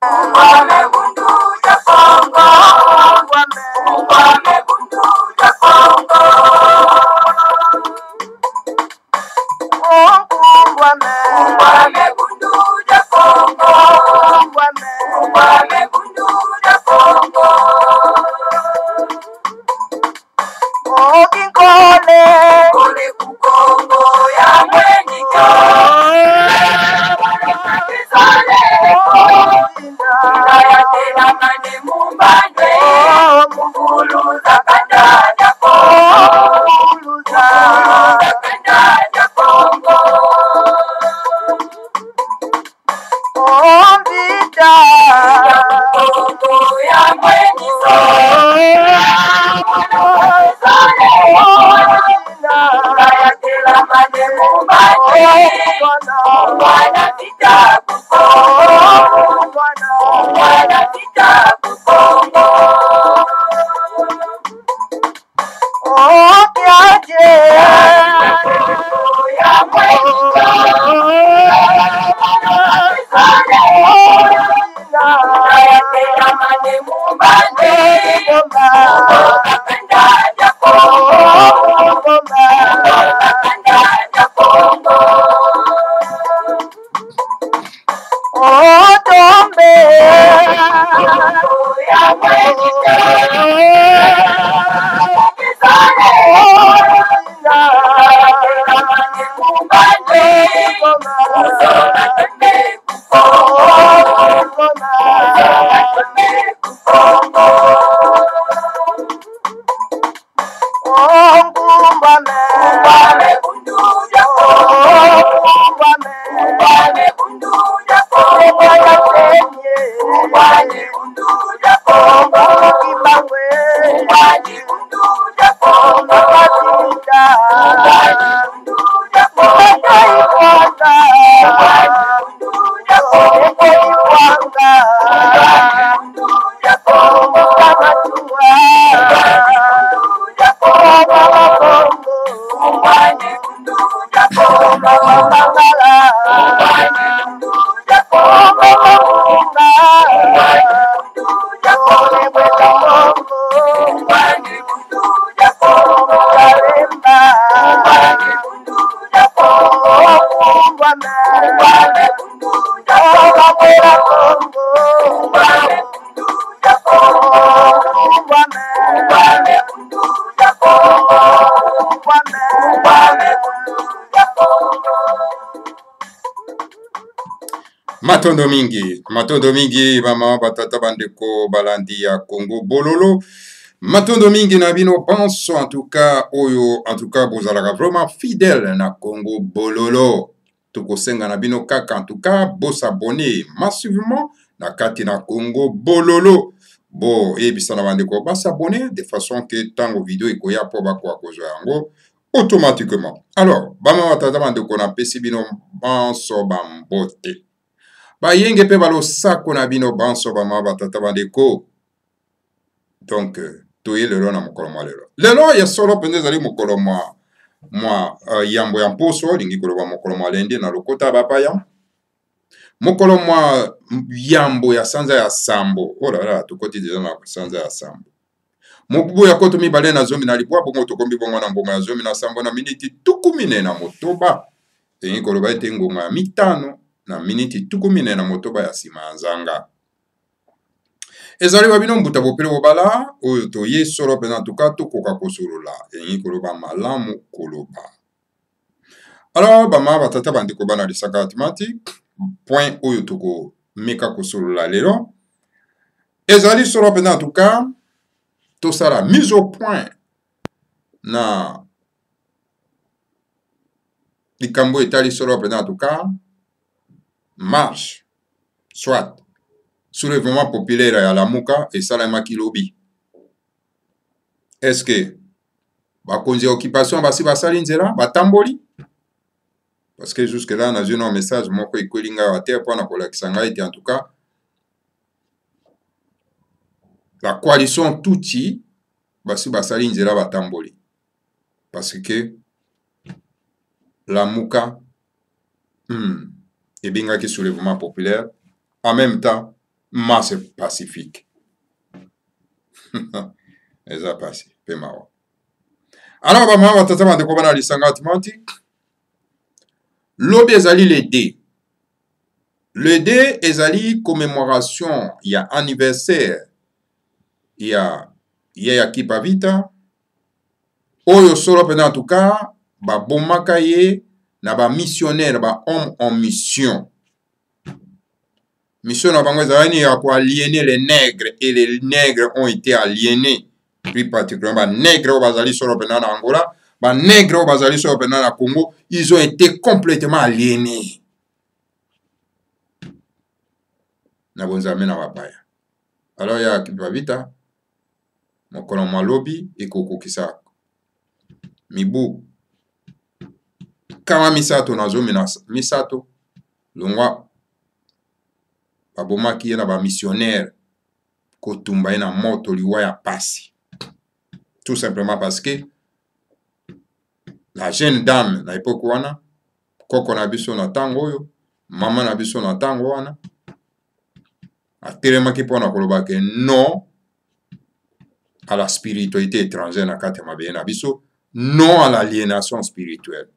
Ungwame bundu ya Kongo. Ungwame bundu ya Kongo. Ungwame bundu ya Kongo. Ungwame bundu ya Kongo. Kole Kole kukongo ya mwenyika. Kisale ya tela mane mumbande. Mukuluza kanda ya Kongo. Mukuluza kanda ya Kongo. Vita Kongo ya mwenyika. Ya tela mane mumbande. Mwana vita kukongo. Mwana vita kukongo. Kiaje Ya mwenyika. Ya tela mane mumbande. Kanda ya Kongo. Kanda ya Kongo. Tombe Ya mwenyika. Matondo mingi mama batata bandeko balandi ya Congo bololo. Matondo mingi na bino penso en tout cas bozalaka vraiment fidèle na Congo bololo. Tokosenga na bino kaka en tout cas s'abonner massivement na kati na Congo bololo. Bo ebisa na bandeko s'abonner de façon que tango vidéo ekoya po bakwa kozwa yango automatiquement. Alors bama batata bandeko na pesi bino penso bambote. Yenge pe balo sako na bino banso bama batata bandeko. Donc toye lelo na mokolo mwa lelo. Lelo ya solo pende zali mokolo mwa yambo ya mposo lingi koloba mokolo mwa lende na lokota bapaya. Mokolo mwa yambo ya sanza ya sambo. Oh là là, tokoti deja na sanza ya sambo. Mokubu ya koto mibale na zomi na libwa bongo tokombi bongo na mbongo ya zomi na sambo na miniti tukumine na motoba. Lingi koloba ete ngonga ya mitano na miniti tukumine na motoba ya sima ya nzanga. Ezali babino mbuta bopele bobala oyo toye solo pena tuka tokoka kosolola enyi koloba malamu koloba. Alors bama batata bandeko bana lisaka mathématique point oyo toko meka kosolola lelo. Ezali solo pena tuka tosala mise au point na likambo etali solo pena tuka marche soit soulèvement populaire ya Lamuka et Salamaki Lobi. Est-ce que bakonzi ya occupation basi basali nzela batamboli? Parce que jusque là na un message moko ekwelinga wa terre pona kolakisa ngai ete en tout cas la coalition Tutsi basi basali nzela batamboli. Parce que Lamuka ebingaki soulèvement populaire en même temps masse pacifique. Eza passé, pe mawa. Alors, maman, batata bandeko bana lisanga timoti. Lobi ezali le D. Le D ezali commémoration, il y a anniversaire, il y a Kipa Vita. Oyo solo pena en tout cas, ba bomaka ye na ba missionnaire, ba homme en mission. Mission na bango ezali ya ko aliéner les nègres et les nègres ont été aliénés. Plus particulièrement, ba nègres au bazali solo pena na Angola, ba nègres au bazali solo pena na Congo, ils ont été complètement aliénés. Na bonzame na bapaya. Alors ya Kipa Vita, mokolo malobi ekokokisa mibu kama misato nazo misato longwa babomaki ye na ba missionnaire kotumba ye na moto liwa ya pasi, tout simplement parce que la jeune dame na époque wana koko na biso na tango oyo mama na biso na tango wana atelemaki mpona koloba ke non à la spiritualité étrangère na kati ya mabeye na biso, non à l'aliénation spirituelle.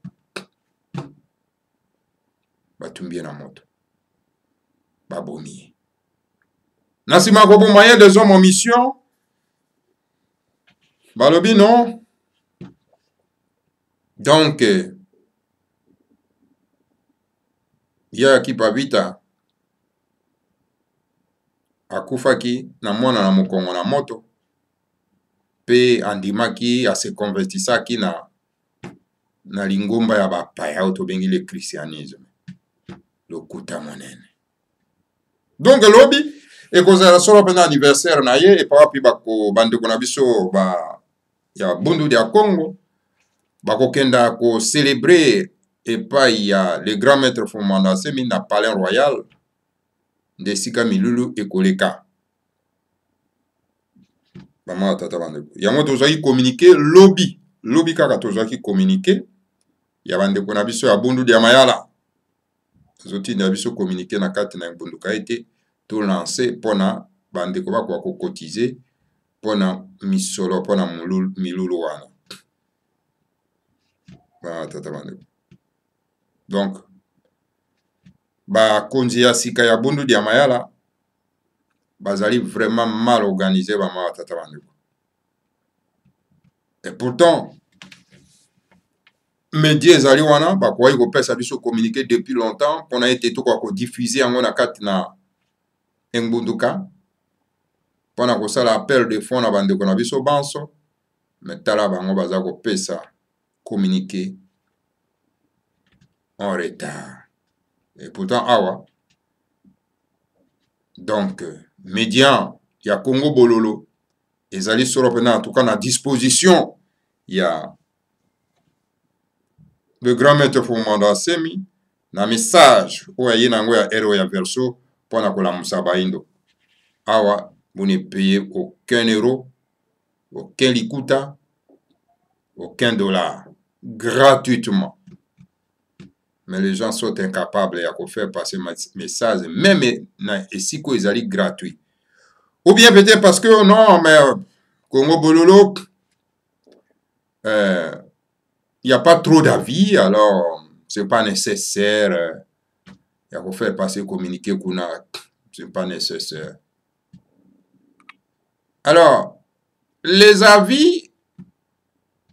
Batumbie na moto babomi na nsima koboma ye des hommes en mission balobi non. Donc ya Kipa Vita akufaki na mwana na mokongo na moto pe andimaki ase convertisaki na lingomba ya bapaya oyo tobengi le christianisme lokuta monene. Donc lobi ekozala solo pena anniversaire na ye epa wapi bandeko na biso ya bundu ya Congo bakokenda ko célébrer epai ya le grand maître Fumanda Semi na palais royal de sika milulu ekoleka. Maman tata bandeko yango tozaki communiquer lobi kaka tozaki communiquer ya bandeko na biso ya bundu ya mayala zoti na biso communiquer na kati na bundu ka ete to lancer pona bandeko bakwa ko cotiser pona misolo pona milulu wana. Maman tata bandeko donc ba konzi ya sika ya bundu ya mayala bazali vraiment mal organisé maman tata bandeko. Et pourtant médias ezali wana bakoki kopesa biso communiquer depuis longtemps mpona ete tokoka kodiffuser yango na kati na engbunduka mpona kosala appel de fonds na bandeko na biso banso, mais tala bango baza kopesa communiquer en retard. Et pourtant awa donc médias ya Congo Bololo ezali solo pena en tout cas na disposition ya le grand maître Fumanda Semi na message oyo ye nango ya ero ya verso mpona kolamusa baindo. Awa vous ne payez aucun euro, aucun likuta, aucun dollar, gratuitement. Mais les gens sont incapables de faire passer message, même si ils sont gratuits. Ou bien peut-être parce que non, mais Congo Bololo, il n'y a pas trop d'avis, alors ce n'est pas nécessaire. Il faut faire passer communiquer Kuna, ce n'est pas nécessaire. Alors, les avis,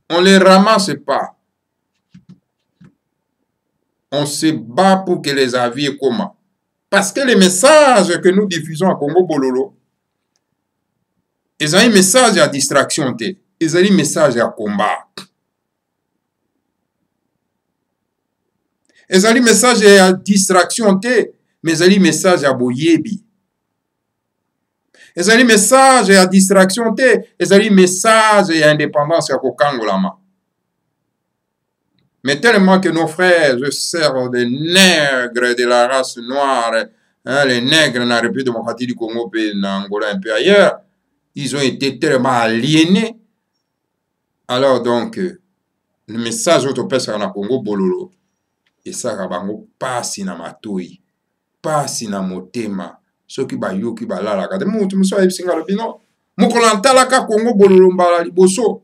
on ne les ramasse pas. On se bat pour que les avis aient comment. Parce que les messages que nous diffusons à Congo Bololo, ils ont un message à distraction, ils ont un message à combat. Ils ont un message à distraction, mais ils ont un message à boyebi. Ils ont un message à distraction, ils ont un message à indépendance à kokangolama. Mais tellement que nos frères se servent des nègres de la race noire, hein, les nègres dans la République démocratique du Congo, et en Angola, un peu ailleurs, ils ont été tellement aliénés. Alors donc, le message autopèse en Congo Bololo, et ça, Rabango, pas si na matoi, pas si na motema, soki bayoki balalaka te mutu mosusu ayebisi nga lobi non mokolo natalaka Congo bololo mbala liboso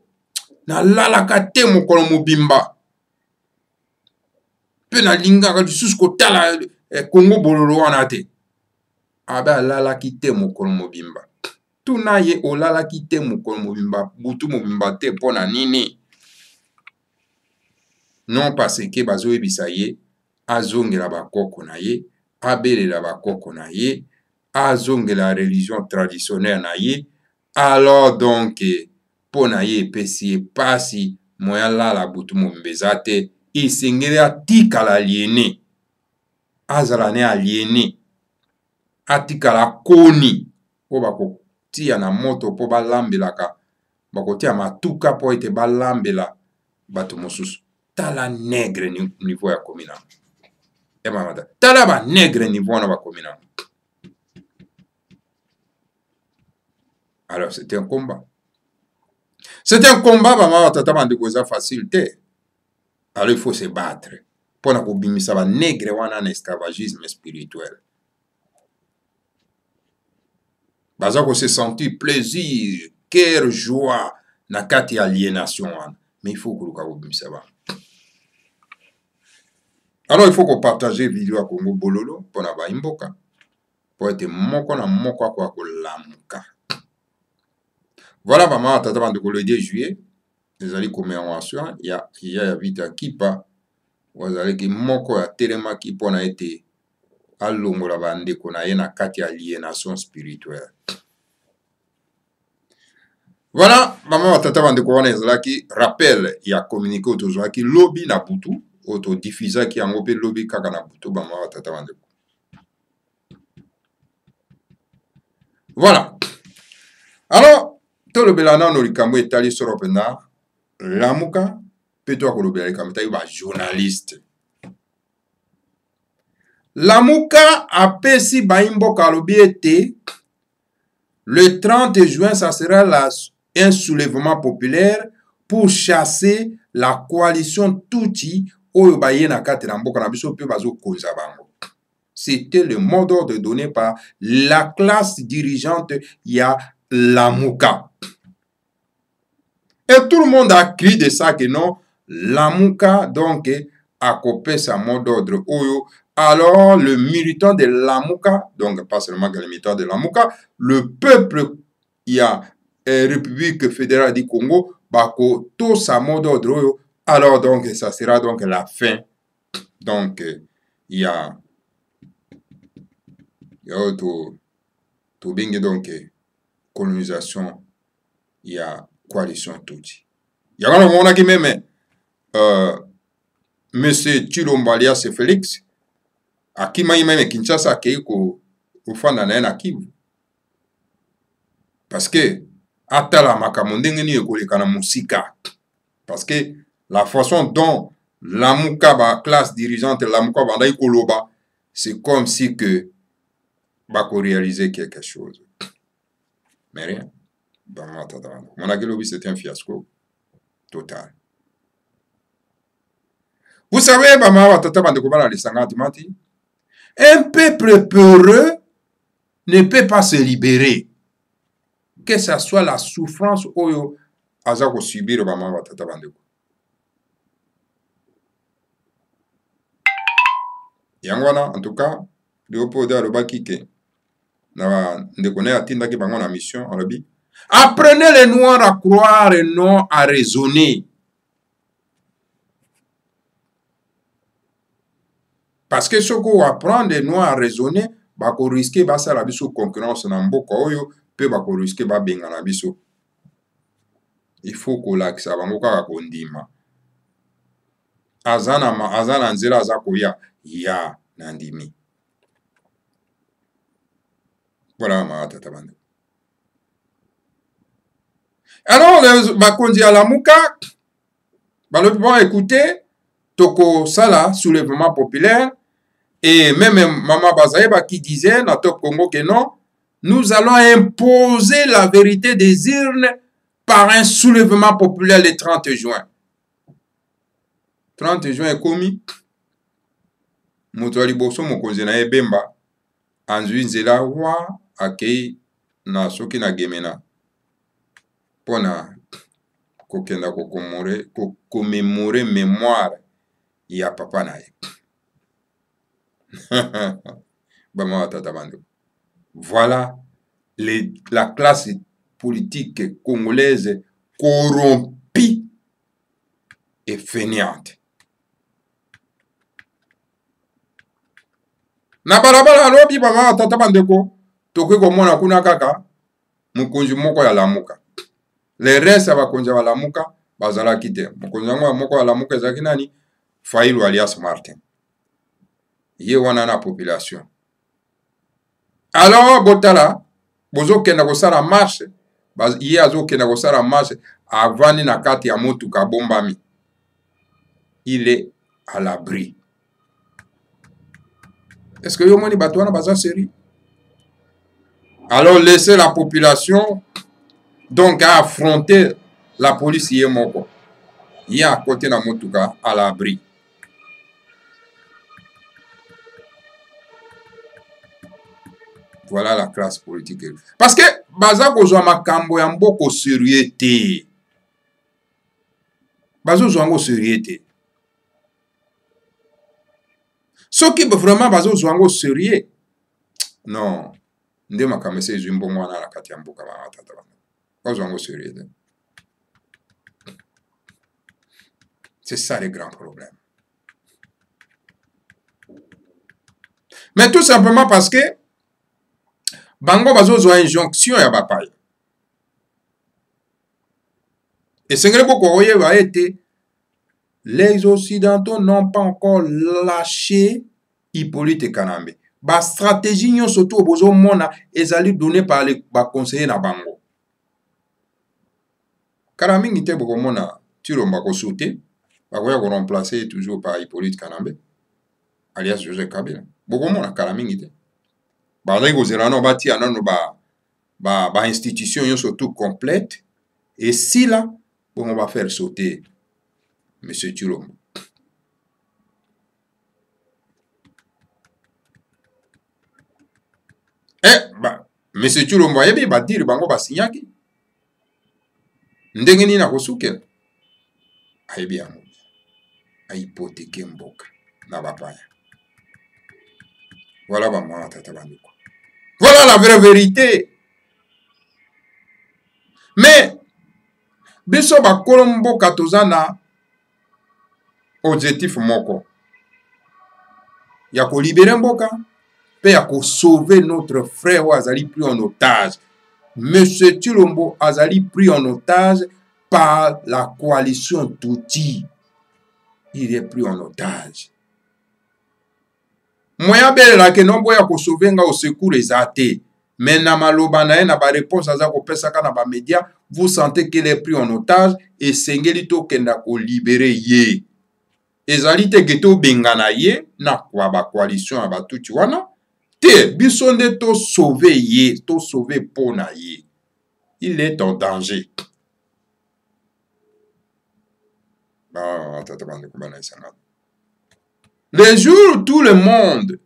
nalalaka te mokolo mobimba mpe nalingaka lisusu kotala Congo bololo wana te abe alalaki te mokolo mobimba tuna ye olalaki te mokolo mobimba butu mobimba te mpo na nini non parce que bazoyebisa ye azongela bakoko na ye abelela bakoko na ye azongela religion traditionnelle na ye alors donc mpo na ye epesi ye pasi moya lala butu mobimba eza te esengeli atikala aliene azala ne aliene atikala koni po bakotia na moto po balambelaka bakotia matuka po ete balambela bato mosusu tala nègre niveau ya komi nango emamata tala ba nègre niveau wana bakomi nango. Alors c'est un combat, bamama batata bandeko eza facile te. Alors il faut se battre mpona kobimisa ba nègre wana na esclavagisme spirituel. Baza ko se sentir plaisir cœur joie na kati ya aliénation wana, mais il faut koluka kobimisa ba. Alors il faut qu'on partage vidéo à Congo bololo mpona baimboka po ete moko na moko akoka kolamuka. Voilà maman tata bandeko le 2 juillet ezali commémoration ya vita kipa wazalaki moko ya telemaki mpona ete alongola bandeko na ye na kati ya aliénation spirituelle. Voilà maman tata bandeko wana ezalaki rappel ya communiqué oyo tozwaki lobi na butu oyo todifusaki yango mpe lobi kaka na butu maman tata bandeko. Voilà. Alors tolobela nano likambo etali solo pena lamuka mpe to akolobela likambo etali ba journaliste. Lamuka apesi baimboka alobi ete le 30 juin ça sera un soulèvement populaire pour chasser la coalition Tutsi oyo baye na kati na mboka na biso mpe bazokonza bango. C'était le mot d'ordre donné par la classe dirigeante ya Lamuka. Et tout le monde a crié de ça que non, Lamuka donc a copié sa mot d'ordre oyo. Alors le militant de Lamuka, donc pas seulement le militant de Lamuka, le peuple y a République fédérale du Congo, bako tout sa mot d'ordre oyo. Alors donc ça sera donc la fin. Donc il y a tout bien donc colonisation, il y a coalition Tutsi. Il y a un moment qui même monsieur Chilombalia c'est Félix akima même Kinshasa keiko ufanda na Kivu parce que atala makambo ndenge ni ekoleka na musika parce que la façon dont Lamuka ba classe dirigeante Lamuka banda ikoloba c'est comme si que bako réaliser quelque chose mais rien. Mon aguelobi c'est un fiasco total. Vous savez, un peuple peureux ne peut pas se libérer. Que ce soit la souffrance ou azako subir Yangwana, en tout cas, Léopold Alobaki ke na ndekone atindaki bango na mission alobi. Apprenez les noirs à croire et non à raisonner. Parce que ce qu'on apprend des noirs à raisonner, bako risquer basa la biso concurrence na mboka oyo, pe bako risquer ba benga na biso. Il faut qu'on lakisa bango kaka kondima. Azana nzela azako ya nandimi. Voilà ma tata bande. Alors, bakondi à Lamuka, bon, écoutez, Toko Sala, soulèvement populaire, et même Maman Bazaïba qui disait, dans le Congo, que non, nous allons imposer la vérité des urnes par un soulèvement populaire le 30 juin. 30 juin est commis. Moutouali Bosso, Mokonzi na Ebemba, anzwi nzela wa akei na soki na gemena mpona kokenda kokomemore mémoire ya papa na ye. Bama tata bando. Voilà la classe politique congolaise corrompue et fainéante. Na balabala alobi bama tata bandeko tokoki komona kuna kaka mokonzi moko ya lamuka. Le reste bakonzi ya lamuka bazalaki te. Mokonzi yango moko ya lamuka ezalaki nani? Fayulu alias Martin. Ye wana na population. Alors botala bozo kenda kosala marche, ye azo kenda kosala marche avandi na kati ya motuka bombami. Il est à l'abri. Est-ce que yo moni bato wana baza sérieux? Alors laissez la population donc à affronter la police ye moko. Ye à côté na motuka à l'abri. Voilà la classe politique. Parce que baza kozwa makambo ya mboko sérieux te. Bazo zwango sérieux te. Soki vraiment bazo zwango sérieux. Non. Nde makambo se ezwi mbongo wana na kati ya mboka ba tata bana. Bazo zwango sérieux te. C'est ça le grand problème. Mais tout simplement parce que bango bazo zwa injonction ya bapaya. Et c'est beaucoup été les Occidentaux n'ont pas encore lâché Hippolyte Kanambe. Ba stratégie nyo surtout bozo mona ezali donné par les conseillers na bango. Karamingi te boko mona Tshilombo ko sauter, bakoya ko remplacer toujours par Hippolyte Kanambe alias Joseph Kabila. Boko mona Karamingi te. Ba lego zerano bati anano ba institution yo surtout complète et si là bon, on va faire sauter M. Tshilombo. M. Tshilombo yebi ba dire bango ba signaki. Ndenge nini na kosukela. Ayebi yango. A hypothéquer mboka na bapaya. Voilà ba mwa tata bandiko. Voilà la vraie vérité. Mais biso ba kolombo katozana objectif moko ya ko libérer mboka pe ya ko sauver notre frère azali pris en otage. Monsieur Tshilombo azali pris en otage par la coalition Tutsi. Il est pris en otage. Moya belela ke nombo ya ko sauver nga au secours les athées. Mais na maloba na ye na ba réponse aza ko pesaka na ba média, vous sentez qu'il est pris en otage et sengeli to kenda ko libérer ye. Ezali te geto bengana ye na kwa ba coalition ya Tutsi wana te biso nde to sauver ye, to sauver pona ye. Il est en danger. Les jours où tout le monde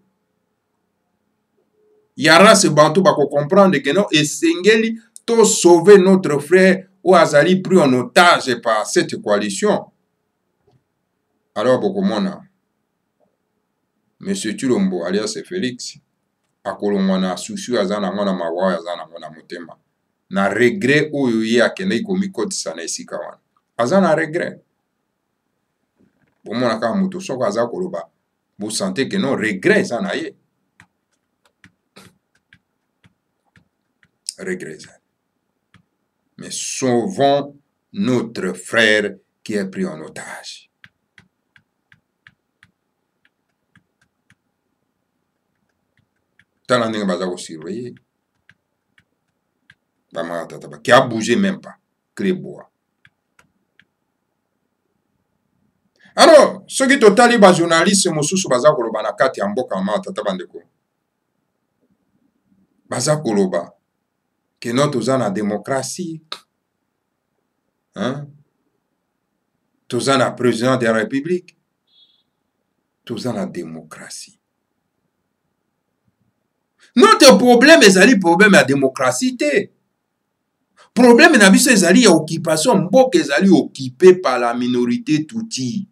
yara se bantu bako comprendre que non et sengeli to sauver notre frère ou azali pris en otage par cette coalition. Alors bokomona Monsieur Tshilombo alias Félix akolongwa na susu azana ngona mawa azana ngona motema na regret oyo ye akende komikotisa na esika wana azana regret bomona kaka moto soko aza koloba vous sentez que non regret eza na ye regret eza mais sauvons notre frère qui est pris en otage. Tala ndenge baza ko surveiller bama tata qui a bougé même pas Clébois. Alors ceux qui totali ba journaliste mosusu baza koloba na kati ya mboka ma tata bandeko baza koloba que notre na démocratie hein toza na président de la République toza na démocratie. Notre problème est le problème de la démocratie. Problème na biso ezali ya occupation mboka ezali occupé par la minorité Tutsi.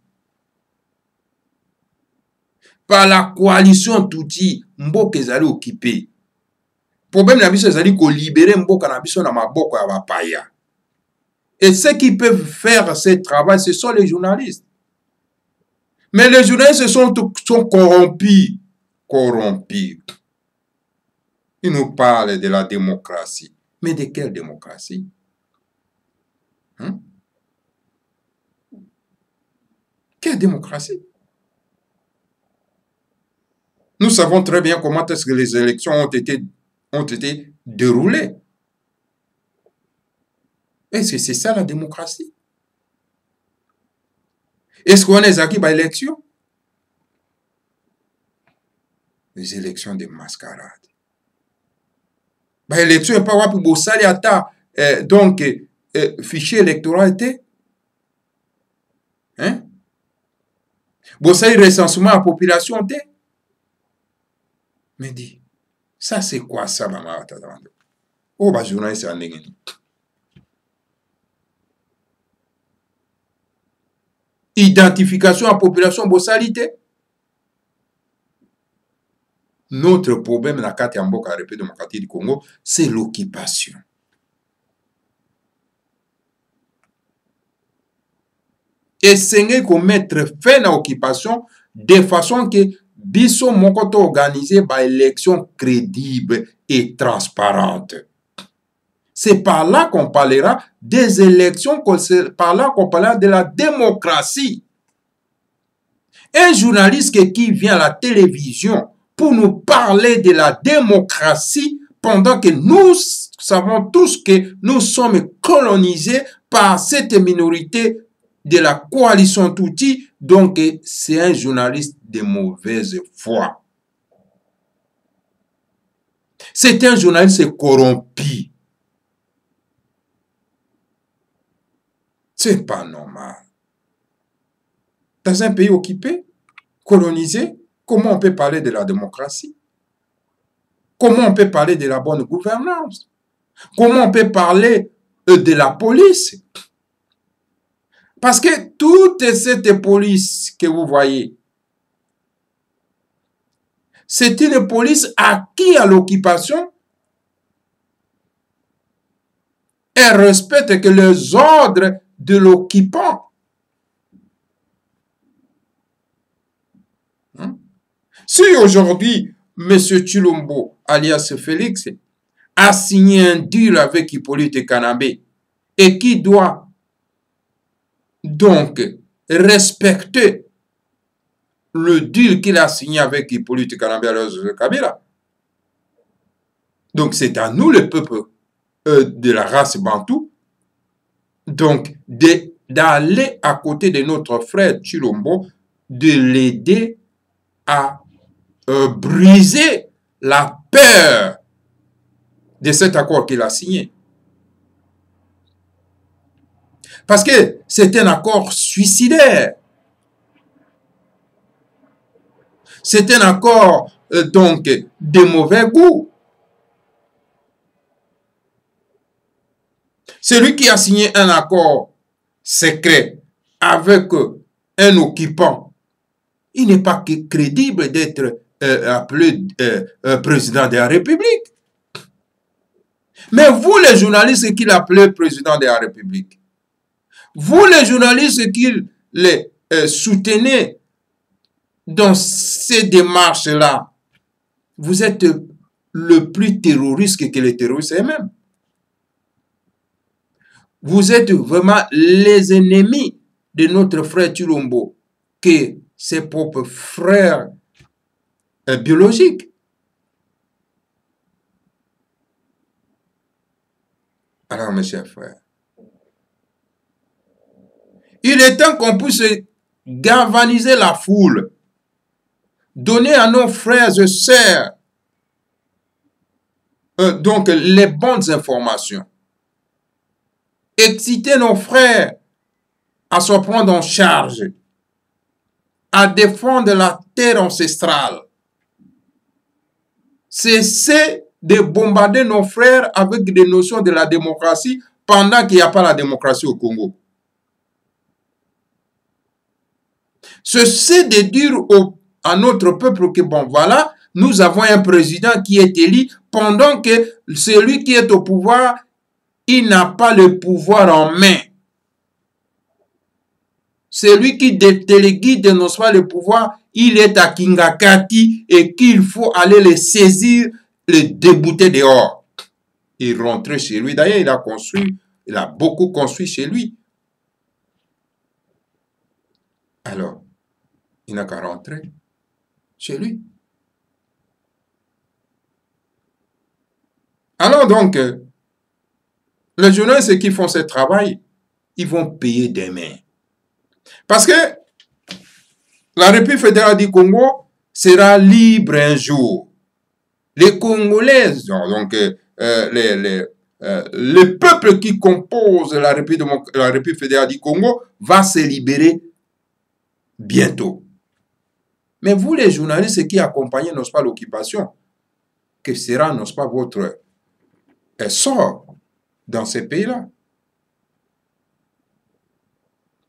Par la coalition Tutsi, mboka ezali occupé. Problème na biso ezali ko libérer mboka na biso na maboko ya bapaya. Et ceux qui peuvent faire ce travail, ce sont les journalistes. Mais les journalistes sont corrompus. Corrompus. Ils nous parlent de la démocratie. Mais de quelle démocratie? Quelle démocratie? Nous savons très bien comment est-ce que les élections ont été déroulées. Est-ce que c'est ça la démocratie? Est-ce qu'on est acquis par l'élection? Les élections de mascarade. Bah, élection n'est pas wapi bosali ata donc fichier électoral était. Hein? Bosali recensement à la population était. Mais dis, ça c'est quoi ça, maman? Oh, bah, journaliste en négeni. Identification à la population bosalité. Notre problème dans la Mboka République démocratique du Congo, c'est l'occupation. Essayer de mettre fin à l'occupation de façon que biso mokoto organiser par élection crédible et transparente. C'est par là qu'on parlera des élections, c'est par là qu'on parlera de la démocratie. Un journaliste qui vient à la télévision pour nous parler de la démocratie pendant que nous savons tous que nous sommes colonisés par cette minorité de la coalition Tutsi, donc c'est un journaliste de mauvaise foi. C'est un journaliste corrompu. C'est pas normal. Dans un pays occupé, colonisé, comment on peut parler de la démocratie? Comment on peut parler de la bonne gouvernance? Comment on peut parler de la police? Parce que toute cette police que vous voyez, c'est une police acquise à l'occupation. Elle respecte que les ordres de l'occupant. Si aujourd'hui, M. Tshilombo, alias Félix, a signé un deal avec Hippolyte Kanambe et qui doit donc respecter le deal qu'il a signé avec Hippolyte Kanambe alias Kabila, donc c'est à nous, le peuple de la race bantou, donc d'aller à côté de notre frère Tshilombo, de l'aider à briser la peur de cet accord qu'il a signé. Parce que c'est un accord suicidaire. C'est un accord donc de mauvais goût. Celui qui a signé un accord secret avec un occupant, il n'est pas crédible d'être appelé président de la République. Mais vous, les journalistes qui l'appelez président de la République, vous, les journalistes qui les soutenez dans ces démarches-là, vous êtes le plus terroriste que les terroristes eux-mêmes. Vous êtes vraiment les ennemis de notre frère Tshilombo, que ses propres frères biologiques. Alors, mes chers frères, il est temps qu'on puisse galvaniser la foule, donner à nos frères et sœurs donc les bonnes informations, exciter nos frères à se prendre en charge, à défendre la terre ancestrale. cessez de bombarder nos frères avec des notions de la démocratie pendant qu'il n'y a pas la démocratie au Congo. Cessez de dire à notre peuple que bon, voilà, nous avons un président qui est élu pendant que celui qui est au pouvoir, il n'a pas le pouvoir en main. Celui qui téléguide non pas le pouvoir, il est à Kingakati et qu'il faut aller le saisir, le débouter dehors. Il rentrait chez lui. D'ailleurs, il a beaucoup construit chez lui. Alors, il n'a qu'à rentrer chez lui. Alors donc, les journalistes qui font ce travail, ils vont payer demain. Parce que la République fédérale du Congo sera libre un jour. Les Congolais, donc le peuple qui compose la République fédérale du Congo va se libérer bientôt. Mais vous, les journalistes qui accompagnez, n'est-ce pas, l'occupation, que sera, n'est-ce pas, votre sort dans ces pays-là?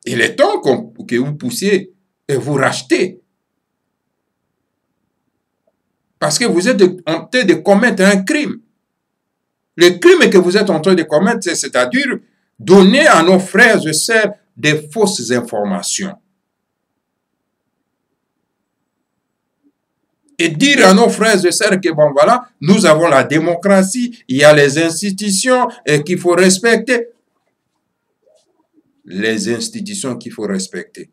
Il est temps que vous poussiez et vous rachetez. Parce que vous êtes en train de commettre un crime. Le crime que vous êtes en train de commettre, c'est-à-dire donner à nos frères et sœurs des fausses informations. Et dire à nos frères et sœurs que bon voilà, nous avons la démocratie, il y a les institutions et qu'il faut respecter. Les institutions qu'il faut respecter.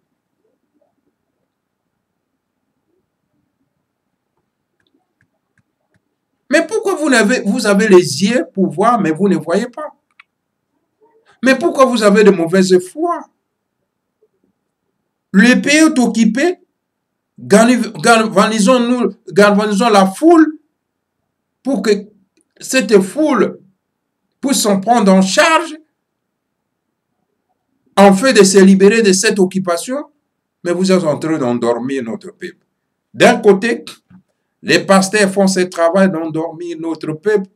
Mais pourquoi vous avez les yeux pour voir, mais vous ne voyez pas? Mais pourquoi vous avez de mauvaise foi? Le pays est occupé, galvanisons la foule pour que cette foule puisse s'en prendre en charge en fait de se libérer de cette occupation, mais vous êtes en train d'endormir notre peuple. D'un côté, les pasteurs font ce travail d'endormir notre peuple,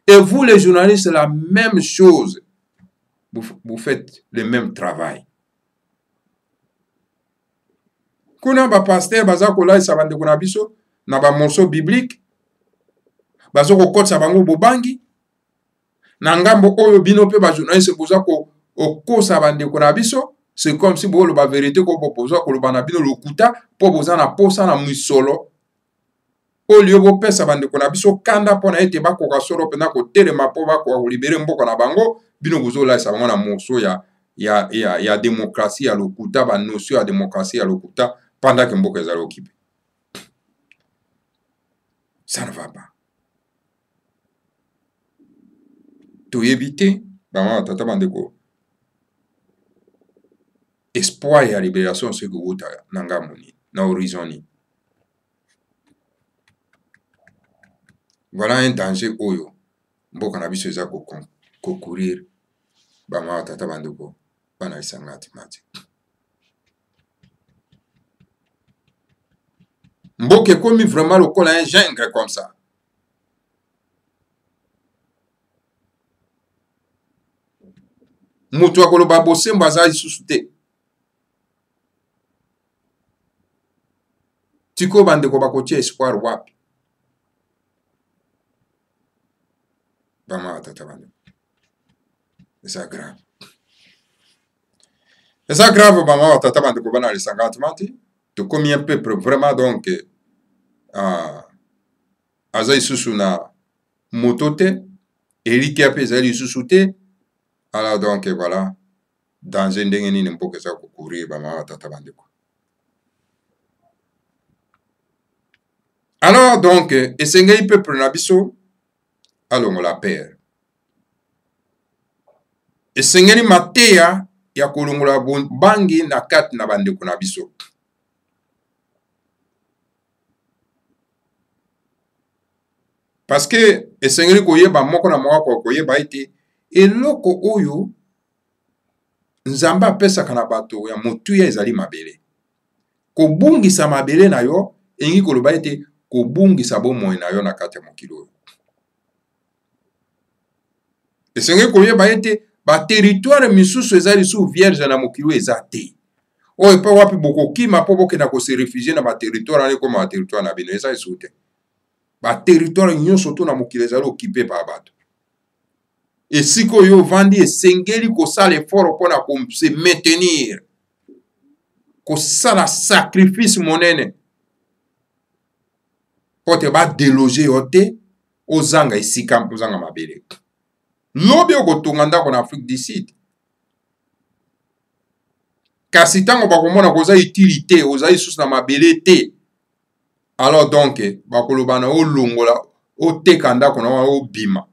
et vous, les journalistes, c'est la même chose. Vous faites le même travail. Kuna ba pasteur baza kola isabande kuna biso na ba morceau biblique bazo ko kotsa bango bobangi na ngambo oyo bino pe ba journaliste boza ko okosa bande kuna biso. C'est comme si vous la vérité ko popoza ko lobana bino lokuta po boza na posa na mwisolo o lieu bo pesa bande kuna biso kanda pona ete bakoka solo pena ko telema po bako libérer mboka na bango bino bozo la sabango na morceau ya démocratie ya lokuta ba notion ya démocratie ya lokuta pendant que mboka ezali occupé. Ça ne va pas. To éviter ba tata bandeko espoir ya libération c'est que vous nanga moni na horizon ni. Voilà un danger oyo mboka na biso eza ko courir ba tata bandeko bana isangati mati. Mboka komi vraiment lokola un gingre comme ça. Mutu akoloba bosemba za lisusu te. Tiko bandeko bakotia espoir wapi? Bama tata bandeko. C'est grave. C'est grave bama tata bandeko bana le 50 mati. To komi un peuple vraiment donc aza isusu na motote eliki ape ezali lisusu te. Alors donc voilà dans un ndenge nini mboka eza kokourir bama tata bandeko. Alors donc esengeli peuple na biso alongo la paix. Esengeli mateya ya kolongola bangi na kati na bandeko na biso. Parce que esengeli koyeba moko na moko koyeba ite eloko oyo nzamba apesaka na bato ya motuya ezali mabele. Kobungisa mabele na yo engi koloba ite kobungisa bomoi na yo na kati ya mokili oyo. Esengeli koyeba ete bateritware misusu eza lisusu vierge na mokili oyo eza te. Oyo mpe wapi bokokima mpo bokenda kose refugie na bateritware wana ekoma bateritware na bino eza lisusu te. Bateritware nyonso to na mokili ezali okipe pa bato. Esika oyo ovandi esengeli kosala effort mpona kose maintenir, kosala sacrifice monene mpo te badeloge yo te ozanga esika ozanga mabele. Lobi okotonga ndako na Afrique du Sud, kasi ntango bakomona koza utilité oza lisusu na mabele te, alors donc bakoloba na olongola oteka ndako na wana obima,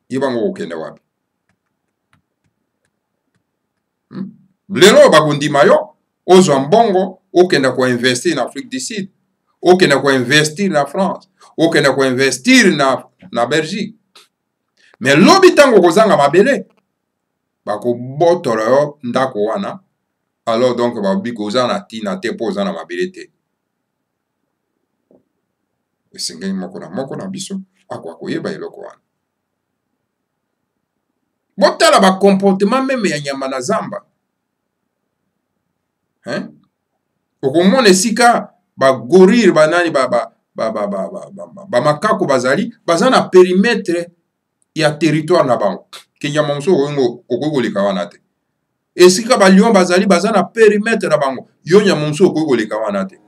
yebango kokende wapi? Lelo bakondima yo ozwa mbongo okenda koinvestir na Afrique du Sud, okenda koinvestir na France, okenda koinvestir na Belgique. Mais lobi ntango kozanga mabele bakobotola yo ndako wana, alors donc babi koza na tina te mpo oza na mabele te. Esengeli moko na biso akwa koyeba eloko wana. Botala ba comportement meme ya nyama na zamba. Okomona esika ba gorille banani ba makako bazali baza na périmètre ya territoire na bango. Kenyama moso okokoleka wana te. Esika ba lion bazali baza na périmètre na bango. Yo nyama moso okokoleka wana te.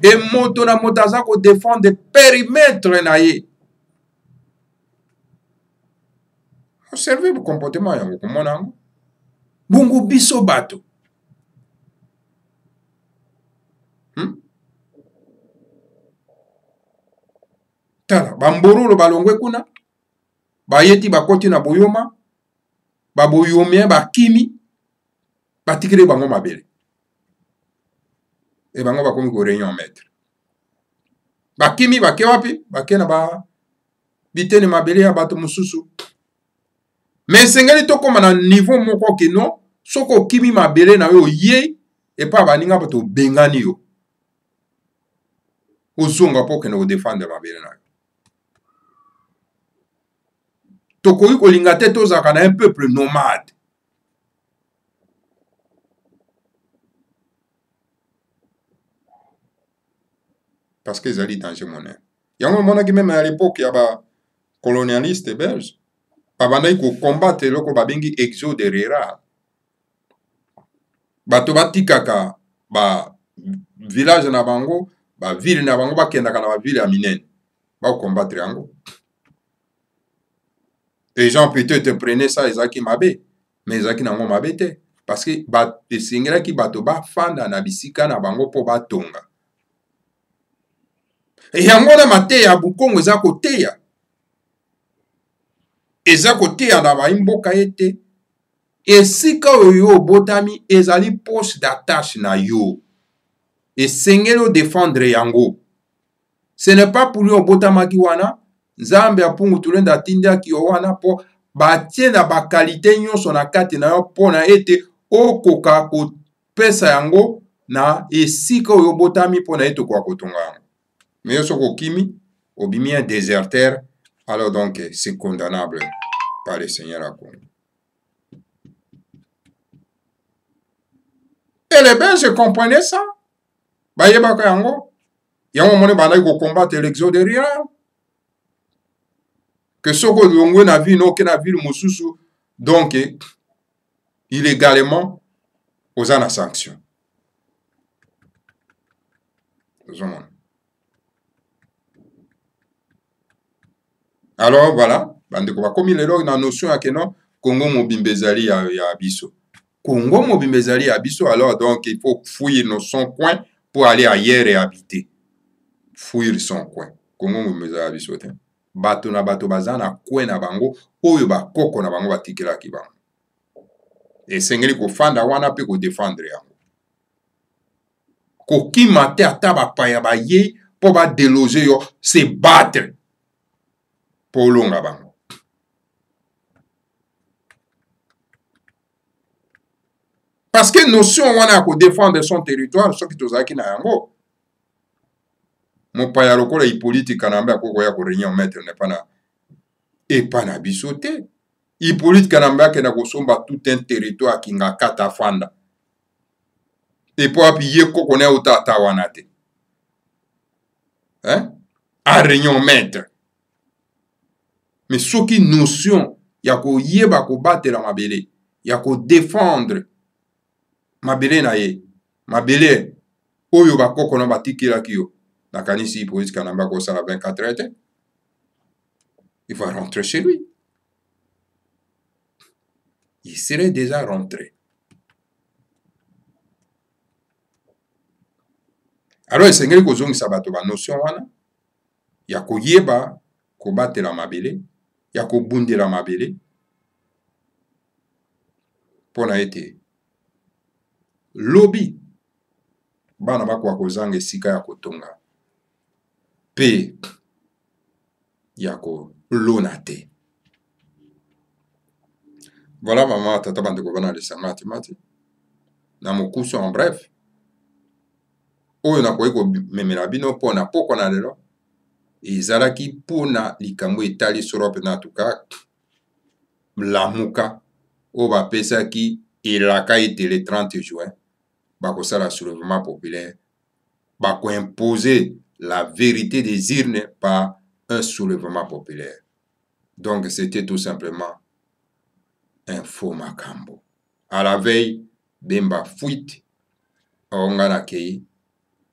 Et moto na moto aza ko défendre périmètre na ye. Observez le comportement yango komona yango. Bongo biso bato. Tala bamborolo balongwe kuna. Bayeti bakoti na boyoma. Baboyomien bakimi. Batikire bango mabele. Et bango bakomi ko réunion maître. Bakimi bake wapi? Bake na ba bitene mabele ya bato mususu. Mais sengeli to koma na niveau moko ke non, soko kimi mabele na yo ye et pa baninga bato bengani yo. Ozonga po ke no défendre mabele na yo. Tokoki kolinga te tozaka na un peuple nomade. Parce que ezali danger monnaie. Yango monaki même à l'époque ya ba colonialiste belge. Babandaki ko combattre eloko babengi exode rural. Bato batikaka ba village na bango, ba ville na bango bakendaka na ba ville ya minene. Ba combattre yango. Les gens peut-être prenaient ça ezaki mabe, mais ezaki nango mabe te parce que ba esengelaki bato ba fanda na bisika na bango po batonga. Et yango na mateya bukongo eza koteya. Eza koteya na baimboka ete esika oyo botami ezali poste d'attache na yo. Esengeli défendre yango. Ce n'est pas pour yo botamaki wana Nzambe apungu tulenda tindiaki yo wana po batie na bakalite nyonso na kati na yo pona ete okoka kopesa yango na esika oyo botami pona ete kwa kotonga yango. Mais yo soko kimi obimi un déserteur, alors donc c'est condamnable par le Seigneur à Congo. Et les Belges comprenaient ça. Bayebaka yango. Yango mone bandaki ko combattre l'exode rural. Que soko longwe na ville no ke na ville mususu donc illégalement aux ana sanction. Alors voilà, bandeko bakomi lelo na notion ya keno Congo mobimba ezali ya biso. Congo mobimba ezali ya biso, alors donc il faut fouiller nos son coin pour aller ailleurs et habiter. Fouiller son coin. Congo mobimba ezali ya biso te. Bato na bato baza na coin na bango oyo bakoko na bango batikelaki bango. Esengeli kofanda wana pe ko défendre yango. Kokima te ata bapaya baye po ba déloger yo, se battre pour longa bango. Parce que notion wana ko défendre son territoire, ce qui tozaki na yango. mopaya lokola Hippolyte Kanambe akokoya ko réunion maître ne pas na epa na biso te. Hippolyte Kanambe akenda kosomba tout un territoire kinga kata fanda epo api ye koko ne uta ata wana te a réunion maître. Mais soki notion ya ko yeba ko batela mabele ya ko défendre mabele na ye mabele oyo bakoko na batikila kiyo nakanisi Hippolyte Kanambe ko sala 24 heures. Il va rentrer chez lui. Il serait déjà rentré. Alors esengeli kozongisa bato ba notion wana ya koyeba kobatela mabele ya kobundela mabele pona ete lobi bana bakwa kozanga esika ya kotonga pe ya kolona te. Voilà maman tata bandeko bana lesanga atimati na mokuso en bref oyo nakoki komemela bino mpona poko na lelo ezalaki mpona likambo etali solo mpena tuka lamuka oyo bapesaki elaka ete le 30 juin bakosala soulèvement populaire bakoimposer la vérité des urnes par un soulèvement populaire. Donc c'était tout simplement un faux makambo. À la veille Bemba fuite ongana kei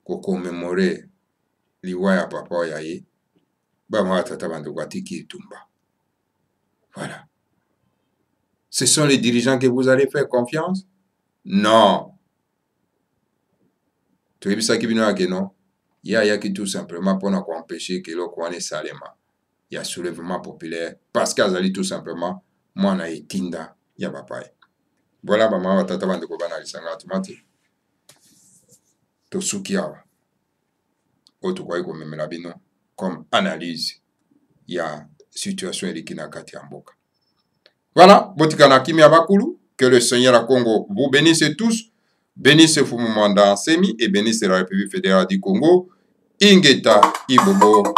ko commémorer liwa ya papa ya ye ba tata bandeko atiki etumba. Voilà. Ce sont les dirigeants que vous allez faire confiance? Non. Toyebisaki bino yake non. Yaki tout simplement pour empêcher que l'on wane salema. Il y a soulèvement populaire parce qu'azali tout simplement mwana etinda ya papa. Voilà maman wa tata bandeko bana lisanga atumati. Tosuki awa. Oto kwa iko memela bino comme analyse ya situation elikina kati ya mboka. Voilà, botikana kimia bakulu, que le Seigneur à Congo vous bénisse tous, bénisse Fumumanda Semi et bénisse la République fédérale du Congo. Ingeta Ibobo.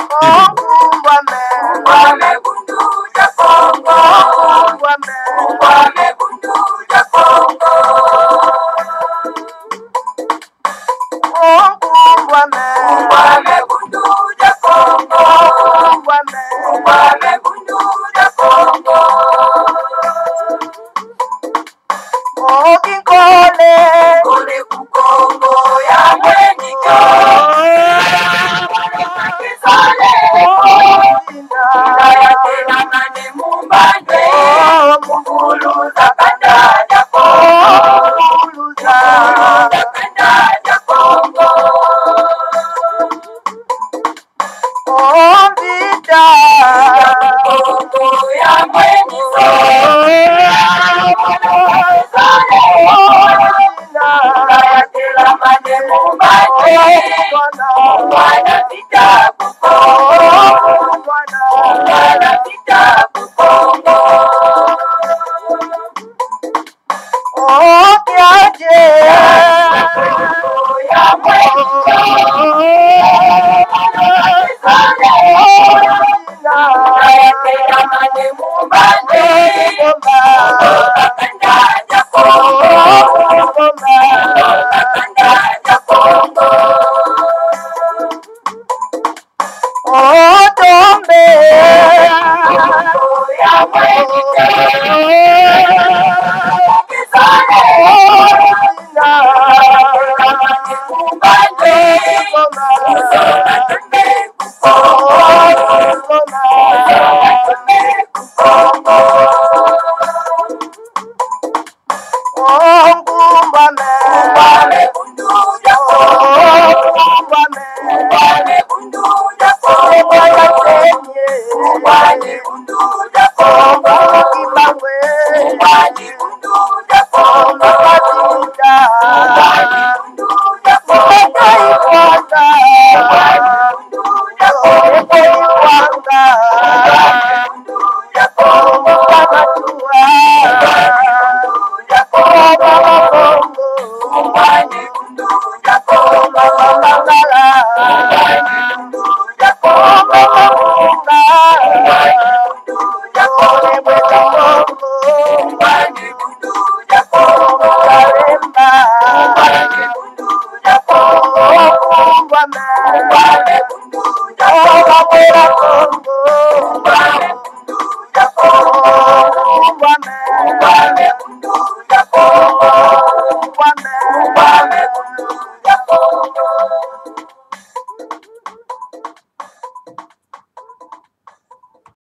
Wame kulu